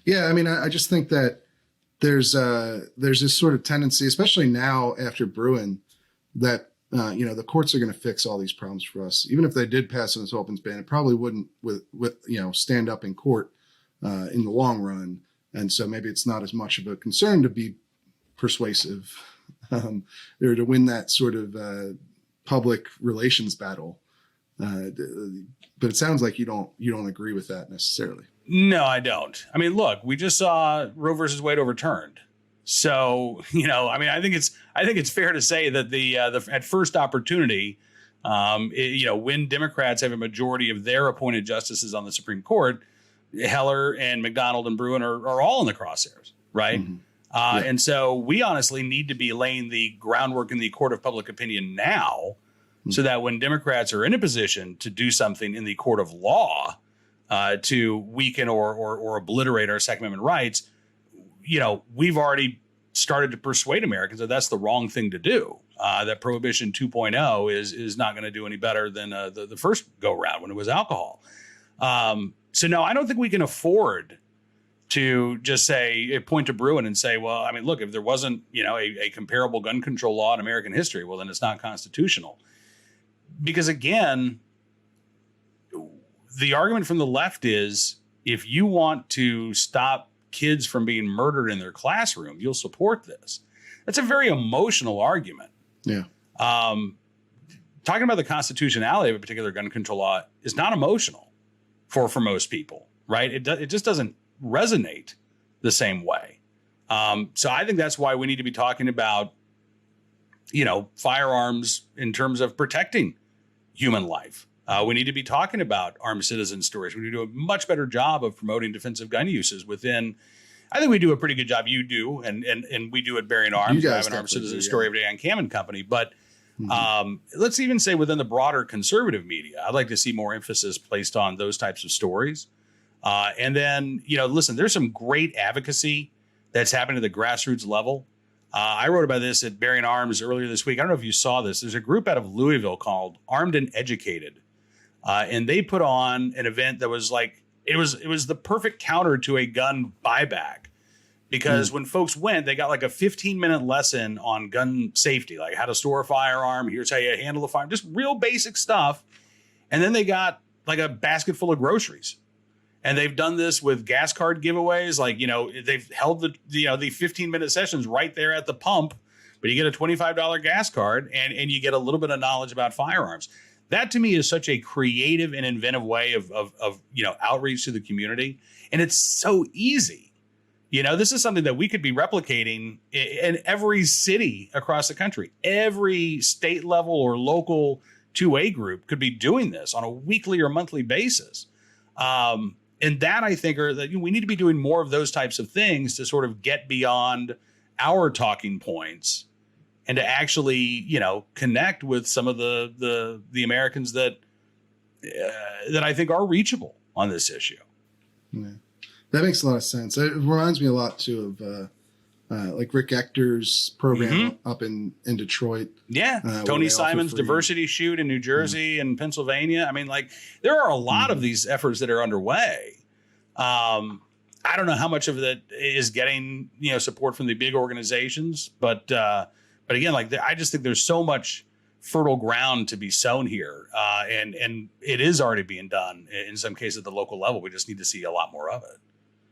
Yeah, I mean, I just think that there's this sort of tendency, especially now after Bruin, that the courts are going to fix all these problems for us. Even if they did pass an assault weapons ban, it probably wouldn't with stand up in court in the long run. And so maybe it's not as much of a concern to be persuasive or to win that sort of public relations battle. But it sounds like you don't agree with that necessarily. No, I don't. I mean, look, we just saw Roe versus Wade overturned. So, I think it's fair to say that the at first opportunity, when Democrats have a majority of their appointed justices on the Supreme Court, Heller and McDonald and Bruen are all in the crosshairs, right? Mm-hmm. Yeah. And so we honestly need to be laying the groundwork in the court of public opinion now, so that when Democrats are in a position to do something in the court of law to weaken or obliterate our Second Amendment rights, we've already started to persuade Americans that that's the wrong thing to do. That Prohibition 2.0 is not going to do any better than the first go round when it was alcohol. So no, I don't think we can afford to just point to Bruen and say, well, I mean, look, if there wasn't, a comparable gun control law in American history, well, then it's not constitutional. Because again, the argument from the left is if you want to stop kids from being murdered in their classroom, you'll support this. That's a very emotional argument. Yeah. Talking about the constitutionality of a particular gun control law is not emotional for most people, right? It just doesn't resonate the same way. So I think that's why we need to be talking about, firearms in terms of protecting human life. We need to be talking about armed citizen stories. We need to do a much better job of promoting defensive gun uses within. I think we do a pretty good job. You do, and we do at Bearing Arms. I have an armed citizen story every day on Cam and Company. But let's even say within the broader conservative media, I'd like to see more emphasis placed on those types of stories. And then, listen, there's some great advocacy that's happening at the grassroots level. I wrote about this at Bearing Arms earlier this week. I don't know if you saw this. There's a group out of Louisville called Armed and Educated. And they put on an event that was like, it was the perfect counter to a gun buyback, because when folks went, they got like a 15-minute lesson on gun safety, like how to store a firearm. Here's how you handle a firearm, just real basic stuff. And then they got like a basket full of groceries. And they've done this with gas card giveaways. Like, they've held the 15-minute sessions right there at the pump, but you get a $25 gas card and you get a little bit of knowledge about firearms. That to me is such a creative and inventive way of outreach to the community. And it's so easy. This is something that we could be replicating in every city across the country. Every state level or local 2A group could be doing this on a weekly or monthly basis. And that, I think, that we need to be doing more of those types of things to sort of get beyond our talking points and to actually, connect with some of the Americans that I think are reachable on this issue. Yeah. That makes a lot of sense. It reminds me a lot too of like Rick Ector's program up in Detroit. Yeah. Tony Simon's diversity shoot in New Jersey and Pennsylvania. I mean, like, there are a lot of these efforts that are underway. I don't know how much of that is getting, support from the big organizations, but again, like, I just think there's so much fertile ground to be sown here. And it is already being done in some cases at the local level. We just need to see a lot more of it.